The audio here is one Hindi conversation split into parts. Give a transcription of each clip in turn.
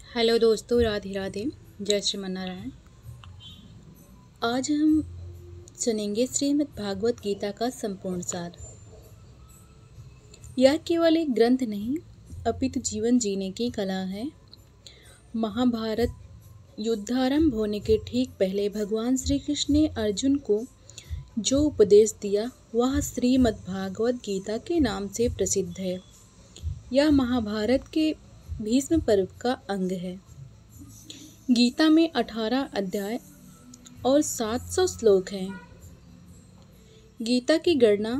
हेलो दोस्तों, राधे राधे। जय श्रीमन नारायण। आज हम सुनेंगे श्रीमद् भागवत गीता का संपूर्ण सार। यह केवल एक ग्रंथ नहीं अपितु जीवन जीने की कला है। महाभारत युद्धारंभ होने के ठीक पहले भगवान श्री कृष्ण ने अर्जुन को जो उपदेश दिया वह श्रीमद् भागवत गीता के नाम से प्रसिद्ध है। यह महाभारत के भीष्म पर्व का अंग है। गीता में 18 अध्याय और 700 श्लोक हैं। गीता की गणना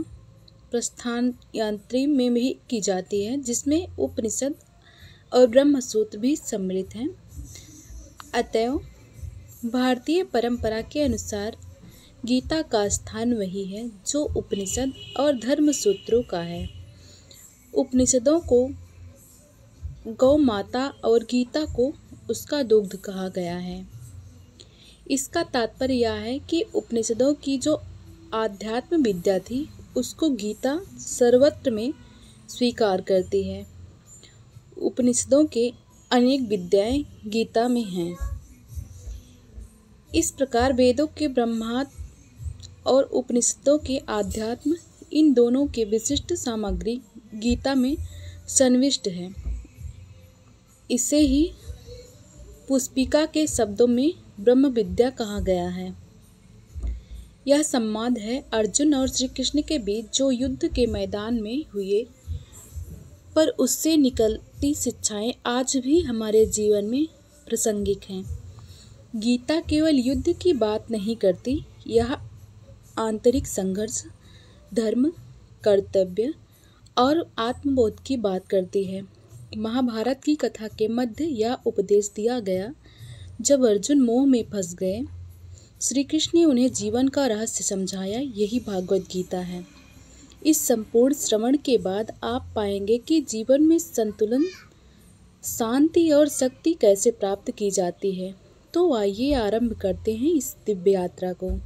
प्रस्थान यांत्री में भी की जाती है, जिसमें उपनिषद और ब्रह्मसूत्र भी सम्मिलित हैं। अतएव भारतीय परंपरा के अनुसार गीता का स्थान वही है जो उपनिषद और धर्मसूत्रों का है। उपनिषदों को गौ माता और गीता को उसका दुग्ध कहा गया है। इसका तात्पर्य यह है कि उपनिषदों की जो आध्यात्म विद्या थी उसको गीता सर्वत्र में स्वीकार करती है। उपनिषदों के अनेक विद्याएं गीता में हैं। इस प्रकार वेदों के ब्रह्मार्थ और उपनिषदों के आध्यात्म, इन दोनों के विशिष्ट सामग्री गीता में संविष्ट है। इसे ही पुष्पिका के शब्दों में ब्रह्म विद्या कहा गया है। यह संवाद है अर्जुन और श्री कृष्ण के बीच, जो युद्ध के मैदान में हुए, पर उससे निकलती शिक्षाएं आज भी हमारे जीवन में प्रासंगिक हैं। गीता केवल युद्ध की बात नहीं करती, यह आंतरिक संघर्ष, धर्म, कर्तव्य और आत्मबोध की बात करती है। महाभारत की कथा के मध्य यह उपदेश दिया गया जब अर्जुन मोह में फंस गए। श्री कृष्ण ने उन्हें जीवन का रहस्य समझाया, यही भागवत गीता है। इस संपूर्ण श्रवण के बाद आप पाएंगे कि जीवन में संतुलन, शांति और शक्ति कैसे प्राप्त की जाती है। तो आइए आरंभ करते हैं इस दिव्य यात्रा को।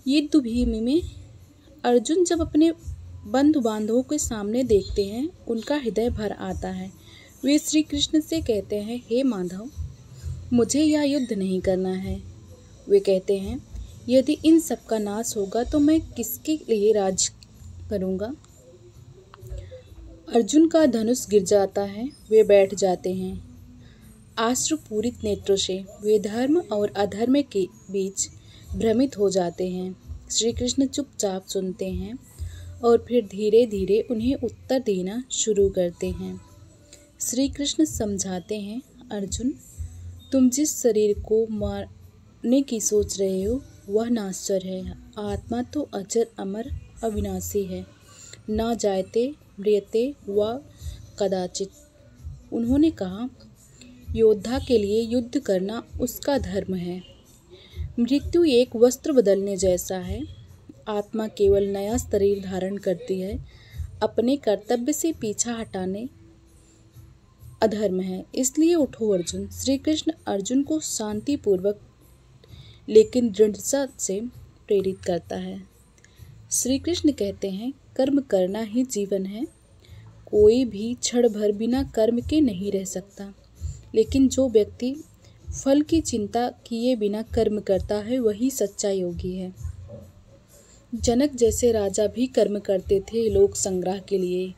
युद्ध भूमि में अर्जुन जब अपने बंधु बांधवों के सामने देखते हैं, उनका हृदय भर आता है। वे श्री कृष्ण से कहते हैं, हे माधव, मुझे यह युद्ध नहीं करना है। वे कहते हैं, यदि इन सब का नाश होगा तो मैं किसके लिए राज करूँगा। अर्जुन का धनुष गिर जाता है। वे बैठ जाते हैं आश्रुपूरित नेत्रों से। वे धर्म और अधर्म के बीच भ्रमित हो जाते हैं। श्री कृष्ण चुपचाप सुनते हैं और फिर धीरे धीरे उन्हें उत्तर देना शुरू करते हैं। श्री कृष्ण समझाते हैं, अर्जुन, तुम जिस शरीर को मारने की सोच रहे हो वह नाश्वर है। आत्मा तो अजर अमर अविनाशी है, ना जायते म्रियते व कदाचित। उन्होंने कहा, योद्धा के लिए युद्ध करना उसका धर्म है। मृत्यु एक वस्त्र बदलने जैसा है। आत्मा केवल नया शरीर धारण करती है। अपने कर्तव्य से पीछा हटाने अधर्म है। इसलिए उठो अर्जुन। श्री कृष्ण अर्जुन को शांतिपूर्वक लेकिन दृढ़ता से प्रेरित करता है। श्री कृष्ण कहते हैं, कर्म करना ही जीवन है। कोई भी क्षण भर बिना कर्म के नहीं रह सकता, लेकिन जो व्यक्ति फल की चिंता किए बिना कर्म करता है वही सच्चा योगी है। जनक जैसे राजा भी कर्म करते थे लोक संग्रह के लिए।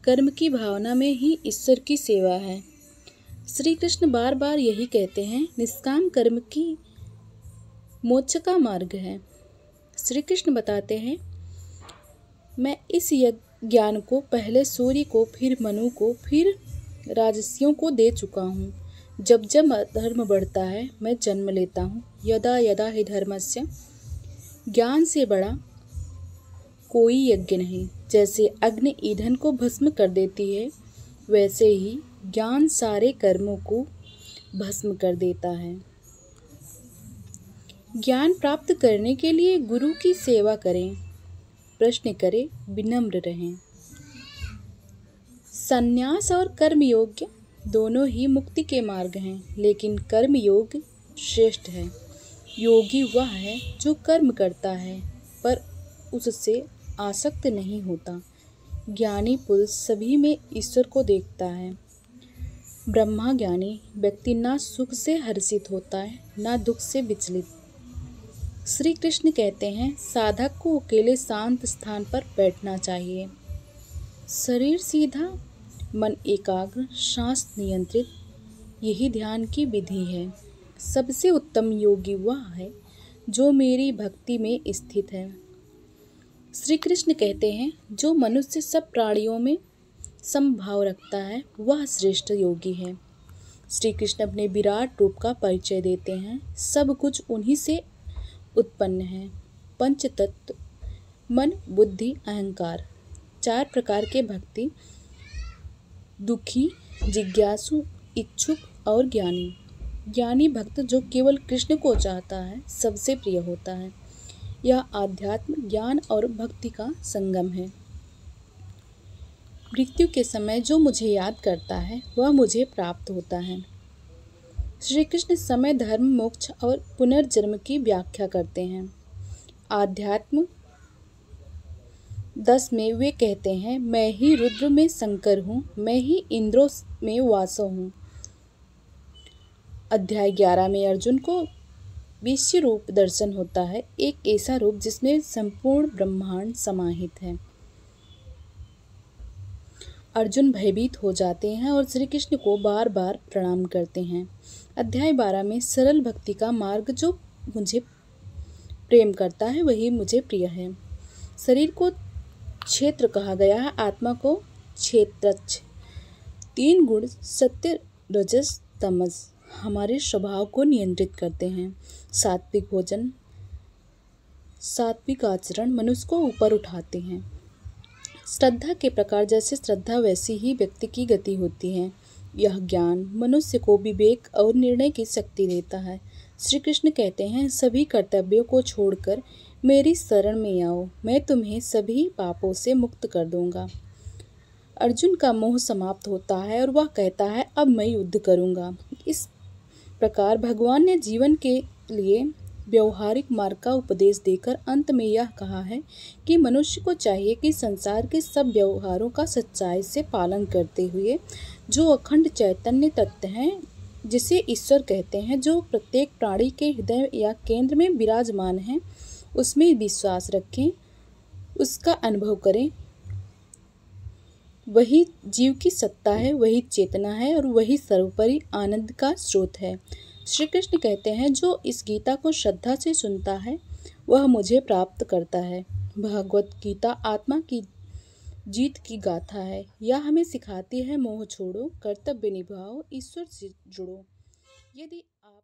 कर्म की भावना में ही ईश्वर की सेवा है। श्री कृष्ण बार बार यही कहते हैं, निष्काम कर्म की मोक्ष का मार्ग है। श्री कृष्ण बताते हैं, मैं इस ज्ञान को पहले सूर्य को, फिर मनु को, फिर राजर्षियों को दे चुका हूँ। जब जब धर्म बढ़ता है मैं जन्म लेता हूँ। यदा यदा हि धर्मस्य, ज्ञान से बड़ा कोई यज्ञ नहीं। जैसे अग्नि ईंधन को भस्म कर देती है, वैसे ही ज्ञान सारे कर्मों को भस्म कर देता है। ज्ञान प्राप्त करने के लिए गुरु की सेवा करें, प्रश्न करें, विनम्र रहें। संन्यास और कर्म योग दोनों ही मुक्ति के मार्ग हैं, लेकिन कर्म योग श्रेष्ठ है। योगी वह है जो कर्म करता है पर उससे आसक्त नहीं होता। ज्ञानी पुरुष सभी में ईश्वर को देखता है। ब्रह्मा ज्ञानी व्यक्ति ना सुख से हर्षित होता है ना दुख से विचलित। श्री कृष्ण कहते हैं साधक को अकेले शांत स्थान पर बैठना चाहिए। शरीर सीधा, मन एकाग्र, सांस नियंत्रित, यही ध्यान की विधि है। सबसे उत्तम योगी वह है जो मेरी भक्ति में स्थित है। श्री कृष्ण कहते हैं जो मनुष्य सब प्राणियों में समभाव रखता है वह श्रेष्ठ योगी है। श्री कृष्ण अपने विराट रूप का परिचय देते हैं। सब कुछ उन्हीं से उत्पन्न है। पंच तत्व मन, बुद्धि, अहंकार, 4 प्रकार के भक्ति, दुखी, जिज्ञासु, इच्छुक और ज्ञानी। ज्ञानी भक्त जो केवल कृष्ण को चाहता है सबसे प्रिय होता है। यह आध्यात्म, ज्ञान और भक्ति का संगम है। मृत्यु के समय जो मुझे याद करता है वह मुझे प्राप्त होता है। श्री कृष्ण समय, धर्म, मोक्ष और पुनर्जन्म की व्याख्या करते हैं। आध्यात्म 10 में वे कहते हैं मैं ही रुद्र में शंकर हूँ, मैं ही इंद्रों में वासव हूँ। अध्याय 11 में अर्जुन को विश्व रूप दर्शन होता है, एक ऐसा रूप जिसमें संपूर्ण ब्रह्मांड समाहित है। अर्जुन भयभीत हो जाते हैं और श्री कृष्ण को बार बार प्रणाम करते हैं। अध्याय 12 में सरल भक्ति का मार्ग, जो मुझे प्रेम करता है वही मुझे प्रिय है। शरीर को क्षेत्र कहा गया है, आत्मा को क्षेत्रज्ञ। 3 गुण सत्य, रजस, तमस हमारे स्वभाव को नियंत्रित करते हैं। सात्विक भोजन, सात्विक आचरण मनुष्य को ऊपर उठाते हैं। श्रद्धा के प्रकार, जैसे श्रद्धा वैसी ही व्यक्ति की गति होती है। यह ज्ञान मनुष्य को विवेक और निर्णय की शक्ति देता है। श्री कृष्ण कहते हैं सभी कर्तव्यों को छोड़कर मेरी शरण में आओ, मैं तुम्हें सभी पापों से मुक्त कर दूंगा। अर्जुन का मोह समाप्त होता है और वह कहता है अब मैं युद्ध करूंगा। इस प्रकार भगवान ने जीवन के लिए व्यवहारिक मार्ग का उपदेश देकर अंत में यह कहा है कि मनुष्य को चाहिए कि संसार के सब व्यवहारों का सच्चाई से पालन करते हुए जो अखंड चैतन्य तत्व हैं, जिसे ईश्वर कहते हैं, जो प्रत्येक प्राणी के हृदय या केंद्र में विराजमान है, उसमें विश्वास रखें, उसका अनुभव करें। वही जीव की सत्ता है, वही चेतना है और वही सर्वोपरि आनंद का स्रोत है। श्री कृष्ण कहते हैं जो इस गीता को श्रद्धा से सुनता है वह मुझे प्राप्त करता है। भगवत गीता आत्मा की जीत की गाथा है। यह हमें सिखाती है मोह छोड़ो, कर्तव्य निभाओ, ईश्वर से जुड़ो। यदि आप